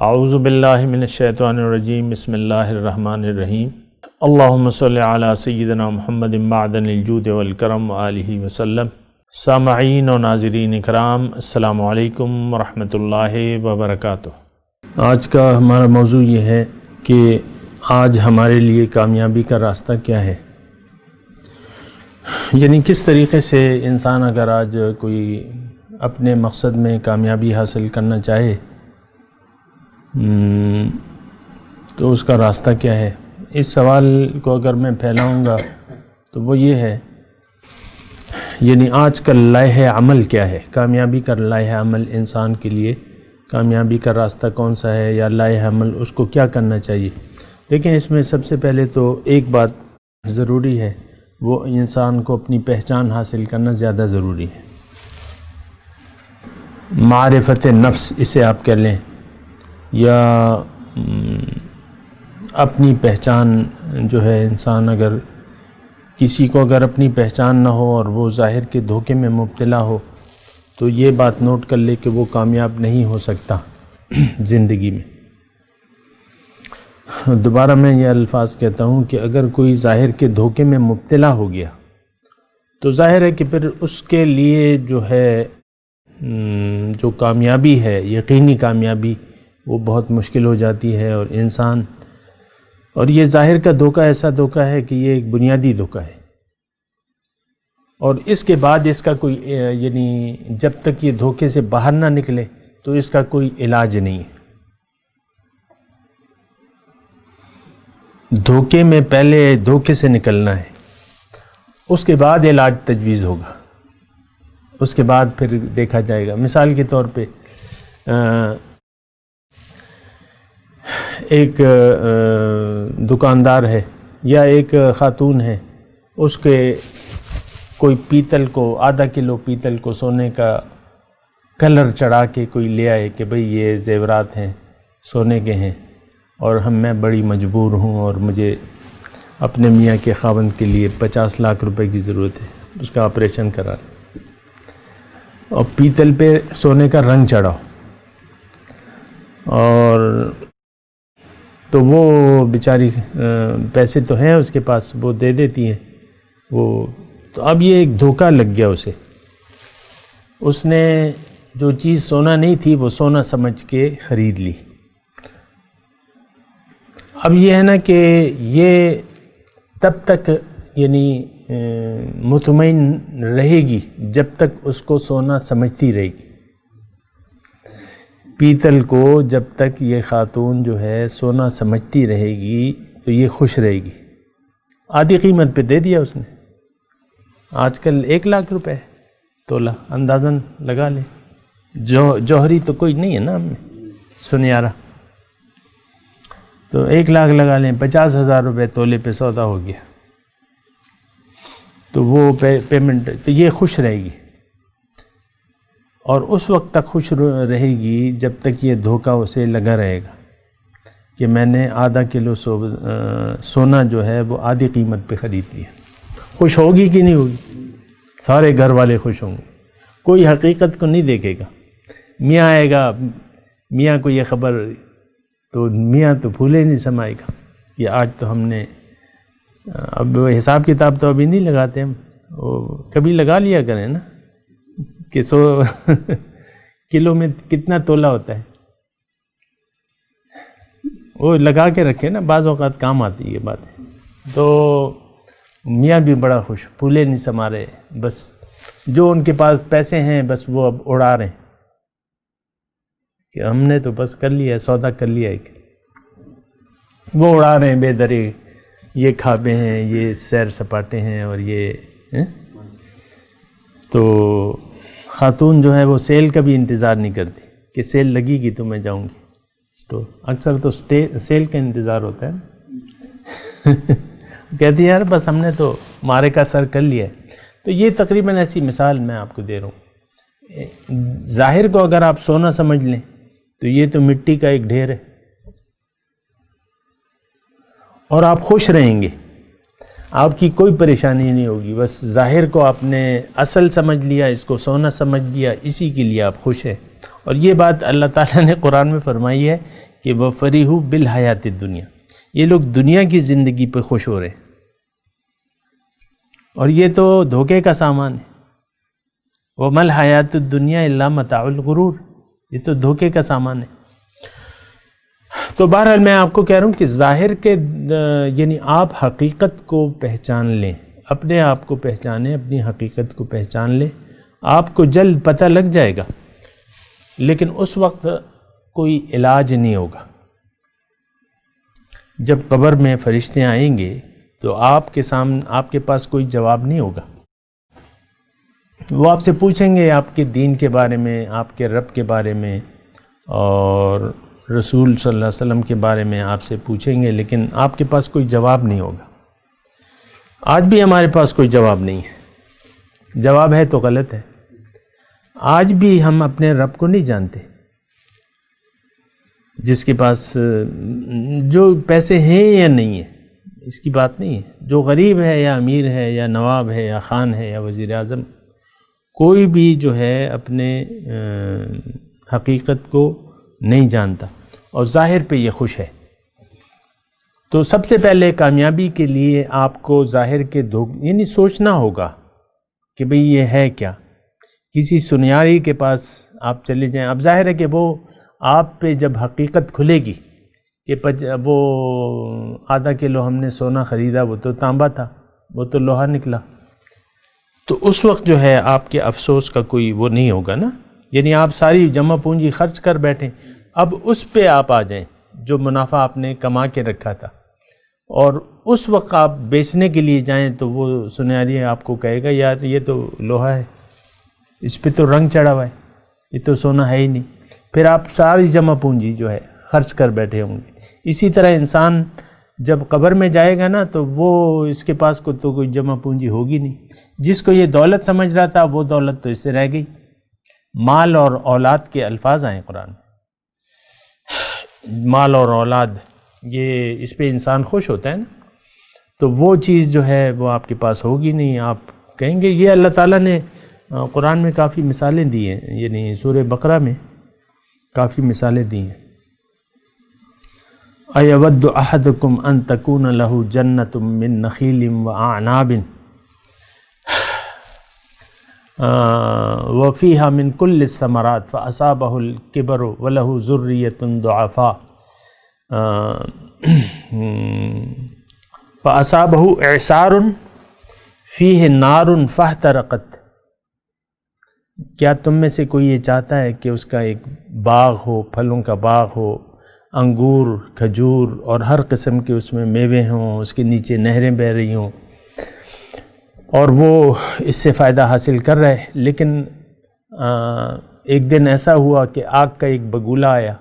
اعوذ باللہ من الشیطان الرجیم بسم اللہ الرحمن الرحیم اللہم صلی علی سیدنا محمد معدن الجود والکرم وآلہ وسلم۔ سامعین و ناظرین اکرام، السلام علیکم ورحمۃ اللہ وبرکاتہ۔ آج کا ہمارا موضوع یہ ہے کہ آج ہمارے لیے کامیابی کا راستہ کیا ہے، یعنی کس طریقے سے انسان اگر آج کوئی اپنے مقصد میں کامیابی حاصل کرنا چاہے تو اس کا راستہ کیا ہے۔ اس سوال کو اگر میں پھیلاؤں گا تو وہ یہ ہے، یعنی آج کا لائحہ عمل کیا ہے، کامیابی کا لائحہ عمل انسان کے لیے کامیابی کا راستہ کون سا ہے، یا لائحہ عمل اس کو کیا کرنا چاہیے۔ دیکھیں، اس میں سب سے پہلے تو ایک بات ضروری ہے، وہ انسان کو اپنی پہچان حاصل کرنا زیادہ ضروری ہے۔ معرفت نفس اسے آپ کہہ لیں، یا اپنی پہچان جو ہے، انسان اگر کسی کو اگر اپنی پہچان نہ ہو اور وہ ظاہر کے دھوکے میں مبتلا ہو تو یہ بات نوٹ کر لے کہ وہ کامیاب نہیں ہو سکتا زندگی میں۔ دوبارہ میں یہ الفاظ کہتا ہوں کہ اگر کوئی ظاہر کے دھوکے میں مبتلا ہو گیا تو ظاہر ہے کہ پھر اس کے لیے جو ہے جو کامیابی ہے، یقینی کامیابی، وہ بہت مشکل ہو جاتی ہے۔ اور انسان، اور یہ ظاہر کا دھوکہ ایسا دھوکہ ہے کہ یہ ایک بنیادی دھوکہ ہے، اور اس کے بعد اس کا کوئی یعنی جب تک یہ دھوکے سے باہر نہ نکلے تو اس کا کوئی علاج نہیں ہے۔ دھوکے میں پہلے دھوکے سے نکلنا ہے، اس کے بعد علاج تجویز ہوگا، اس کے بعد پھر دیکھا جائے گا۔ مثال کے طور پہ ایک دکاندار ہے یا ایک خاتون ہے، اس کے کوئی پیتل کو آدھا کلو پیتل کو سونے کا کلر چڑھا کے کوئی لے آئے کہ بھئی یہ زیورات ہیں، سونے کے ہیں، اور میں بڑی مجبور ہوں اور مجھے اپنے میاں کے خاوند کے لیے 50 لاکھ روپے کی ضرورت ہے، اس کا آپریشن کرا، اور پیتل پہ سونے کا رنگ چڑھاؤ، اور تو وہ بیچاری پیسے تو ہیں اس کے پاس، وہ دے دیتی ہیں وہ، تو اب یہ ایک دھوکہ لگ گیا اسے۔ اس نے جو چیز سونا نہیں تھی وہ سونا سمجھ کے خرید لی۔ اب یہ ہے نا کہ یہ تب تک یعنی مطمئن رہے گی جب تک اس کو سونا سمجھتی رہے گی۔ پیتل کو جب تک یہ خاتون جو ہے سونا سمجھتی رہے گی تو یہ خوش رہے گی۔ آدھی قیمت پہ دے دیا اس نے، آج کل 1 لاکھ روپے تولہ، اندازاً لگا لیں، جوہری تو کوئی نہیں ہے نا ہم نے، سنیارا، تو 1 لاکھ لگا لیں، 50,000 روپے تولے پہ سودا ہو گیا، تو وہ پیمنٹ، تو یہ خوش رہے گی، اور اس وقت تک خوش رہے گی جب تک یہ دھوکہ اسے لگا رہے گا کہ میں نے آدھا کلو سونا جو ہے وہ آدھی قیمت پہ خرید لیا۔ خوش ہوگی کہ نہیں ہوگی؟ سارے گھر والے خوش ہوں گے، کوئی حقیقت کو نہیں دیکھے گا۔ میاں آئے گا، میاں کو یہ خبر، تو میاں تو پھولے نہیں سمائے گا کہ آج تو ہم نے، اب حساب کتاب تو ابھی نہیں لگاتے ہم، کبھی لگا لیا کریں نا کہ 100 کلو میں کتنا تولہ ہوتا ہے، وہ لگا کے رکھے نا، بعض اوقات کام آتی ہے یہ بات۔ تو میاں بھی بڑا خوش، پھولے نہیں سما رہے، بس جو ان کے پاس پیسے ہیں بس وہ اب اڑا رہے ہیں کہ ہم نے تو بس کر لیا، سودا کر لیا ایک، وہ اڑا رہے ہیں بے درے، یہ کھابے ہیں، یہ سیر سپاٹے ہیں، اور یہ تو خاتون جو ہے وہ سیل کا بھی انتظار نہیں کرتی کہ سیل لگے گی تو میں جاؤں گی اسٹور، اکثر تو سیل کا انتظار ہوتا ہے کہتی ہے یار بس ہم نے تو مارے کا سر کر لیا ہے۔ تو یہ تقریباً ایسی مثال میں آپ کو دے رہا ہوں۔ ظاہر کو اگر آپ سونا سمجھ لیں تو یہ تو مٹی کا ایک ڈھیر ہے، اور آپ خوش رہیں گے، آپ کی کوئی پریشانی نہیں ہوگی، بس ظاہر کو آپ نے اصل سمجھ لیا، اس کو سونا سمجھ لیا، اسی کے لیے آپ خوش ہیں۔ اور یہ بات اللہ تعالیٰ نے قرآن میں فرمائی ہے کہ وہ فریحو بالحیات الدنیا، یہ لوگ دنیا کی زندگی پہ خوش ہو رہے ہیں، اور یہ تو دھوکے کا سامان ہے۔ وَمَا الْحَيَاةُ الدُّنْيَا إِلَّا مَتَاعُ الْغُرُورِ، یہ تو دھوکے کا سامان ہے۔ تو بہرحال میں آپ کو کہہ رہا ہوں کہ ظاہر کے یعنی آپ حقیقت کو پہچان لیں، اپنے آپ کو پہچانیں، اپنی حقیقت کو پہچان لیں، آپ کو جلد پتہ لگ جائے گا، لیکن اس وقت کوئی علاج نہیں ہوگا۔ جب قبر میں فرشتے آئیں گے تو آپ کے پاس کوئی جواب نہیں ہوگا۔ وہ آپ سے پوچھیں گے آپ کے دین کے بارے میں، آپ کے رب کے بارے میں اور رسول صلی اللہ علیہ وسلم کے بارے میں آپ سے پوچھیں گے، لیکن آپ کے پاس کوئی جواب نہیں ہوگا۔ آج بھی ہمارے پاس کوئی جواب نہیں ہے، جواب ہے تو غلط ہے۔ آج بھی ہم اپنے رب کو نہیں جانتے۔ جس کے پاس جو پیسے ہیں یا نہیں ہیں اس کی بات نہیں ہے، جو غریب ہے یا امیر ہے یا نواب ہے یا خان ہے یا وزیر اعظم، کوئی بھی جو ہے اپنے حقیقت کو نہیں جانتا اور ظاہر پہ یہ خوش ہے۔ تو سب سے پہلے کامیابی کے لیے آپ کو ظاہر کے یعنی سوچنا ہوگا کہ بھئی یہ ہے کیا۔ کسی سنیاری کے پاس آپ چلے جائیں، اب ظاہر ہے کہ وہ آپ پہ جب حقیقت کھلے گی کہ وہ آدھا کلو ہم نے سونا خریدا، وہ تو تانبا تھا، وہ تو لوہا نکلا، تو اس وقت جو ہے آپ کے افسوس کا کوئی وہ نہیں ہوگا نا۔ یعنی آپ ساری جمع پونجی خرچ کر بیٹھیں، اب اس پہ آپ آ جائیں جو منافع آپ نے کما کے رکھا تھا، اور اس وقت آپ بیچنے کے لیے جائیں تو وہ سنیاری آپ کو کہے گا یار یہ تو لوہا ہے، اس پہ تو رنگ چڑھا ہوا ہے، یہ تو سونا ہے ہی نہیں۔ پھر آپ ساری جمع پونجی جو ہے خرچ کر بیٹھے ہوں گے۔ اسی طرح انسان جب قبر میں جائے گا نا تو وہ اس کے پاس کو تو کوئی جمع پونجی ہوگی نہیں۔ جس کو یہ دولت سمجھ رہا تھا وہ دولت تو اس سے رہ گئی۔ مال اور اولاد کے الفاظ آئیں قرآن میں، مال اور اولاد، یہ اس پہ انسان خوش ہوتا ہے نا، تو وہ چیز جو ہے وہ آپ کے پاس ہوگی نہیں۔ آپ کہیں گے یہ اللہ تعالیٰ نے قرآن میں کافی مثالیں دی ہیں، یعنی سورہ بقرہ میں کافی مثالیں دی ہیں۔ اَيَوَدُّ أَحَدُكُمْ أَن تَكُونَ لَهُ جَنَّةٌ مِّن نَخِيلٍ وَأَعْنَابٍ وَفِيهَا مِن كُلِّ الثَّمَرَاتِ فَأَصَابَهُ الْكِبَرُ وَلَهُ ذُرِّيَّةٌ ضُعَفَاءُ فَأَصَابَهُ إِعْصَارٌ فِيهِ نَارٌ فَاحْتَرَقَتْ۔ کیا تم میں سے کوئی یہ چاہتا ہے کہ اس کا ایک باغ ہو، پھلوں کا باغ ہو، انگور، کھجور اور ہر قسم کے اس میں میوے ہوں، اس کے نیچے نہریں بہہ رہی ہوں، اور وہ اس سے فائدہ حاصل کر رہے، لیکن ایک دن ایسا ہوا کہ آگ کا ایک بگولا آیا،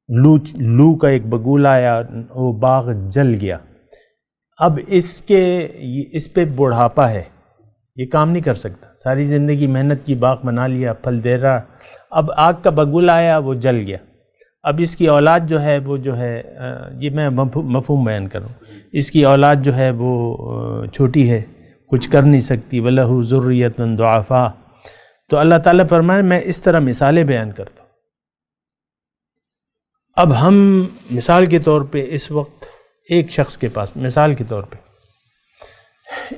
لو کا ایک بگولا آیا، وہ باغ جل گیا۔ اب اس پہ بڑھاپا ہے، یہ کام نہیں کر سکتا، ساری زندگی محنت کی، باغ بنا لیا، پھل دے رہا، اب آگ کا بگولا آیا، وہ جل گیا۔ اب اس کی اولاد جو ہے وہ جو ہے، یہ میں مفہوم بیان کروں، اس کی اولاد جو ہے وہ چھوٹی ہے، کچھ کر نہیں سکتی، وَلَهُ ذُرِّيَّةٌ ضُعَفَاءُ۔ تو اللہ تعالیٰ فرمائے میں اس طرح مثالیں بیان کرتا ہوں۔ اب ہم مثال کے طور پہ اس وقت ایک شخص کے پاس، مثال کے طور پہ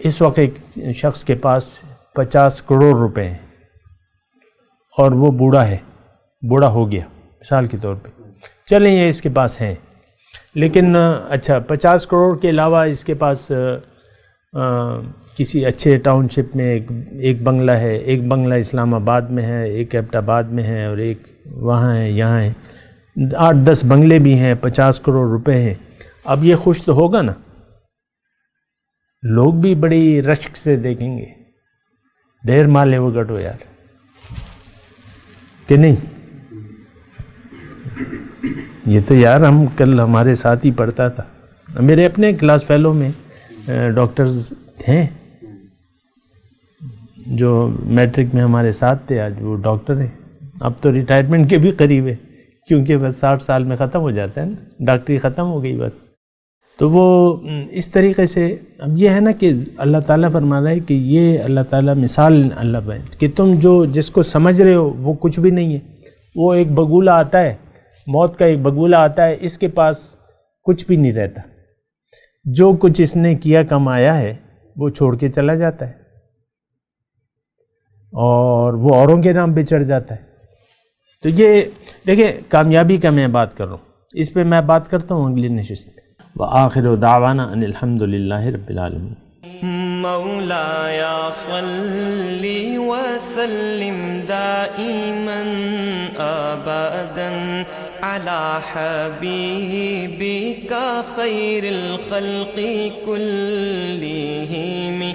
اس وقت ایک شخص کے پاس 50 کروڑ روپے ہیں اور وہ بوڑھا ہو گیا، مثال کے طور پہ چلیں یہ اس کے پاس ہیں، لیکن اچھا 50 کروڑ کے علاوہ اس کے پاس کسی اچھے ٹاؤن شپ میں ایک بنگلہ ہے، ایک بنگلہ اسلام آباد میں ہے، ایک ایبٹ آباد میں ہے، اور ایک وہاں ہے، یہاں ہے، 8-10 بنگلے بھی ہیں، 50 کروڑ روپے ہیں۔ اب یہ خوش تو ہوگا نا، لوگ بھی بڑی رشک سے دیکھیں گے، ڈھیر مال ہے وہ گٹو یار، کہ نہیں؟ یہ تو یار ہم کل ہمارے ساتھ ہی پڑھتا تھا، میرے اپنے کلاس فیلو میں ڈاکٹرز ہیں جو میٹرک میں ہمارے ساتھ تھے، آج وہ ڈاکٹر ہیں، اب تو ریٹائرمنٹ کے بھی قریب ہے، کیونکہ بس 60 سال میں ختم ہو جاتا ہے نا، ڈاکٹری ختم ہو گئی بس۔ تو وہ اس طریقے سے، اب یہ ہے نا کہ اللہ تعالیٰ فرما رہا ہے کہ یہ اللہ تعالیٰ مثال اللہ بھائی کہ تم جس کو سمجھ رہے ہو وہ کچھ بھی نہیں ہے، وہ ایک بگولا آتا ہے موت کا ایک بگولہ آتا ہے، اس کے پاس کچھ بھی نہیں رہتا، جو کچھ اس نے کیا کمایا ہے وہ چھوڑ کے چلا جاتا ہے اور وہ اوروں کے نام پہ چڑھ جاتا ہے۔ تو یہ دیکھیں کامیابی کا میں بات کر رہا ہوں، اس پہ میں بات کرتا ہوں اگلی نشست میں۔ وآخر دعوانا ان الحمد للہ رب العالمین۔ مولاي صل وسلم دائما ابدا على حبيبك خير الخلق كلهم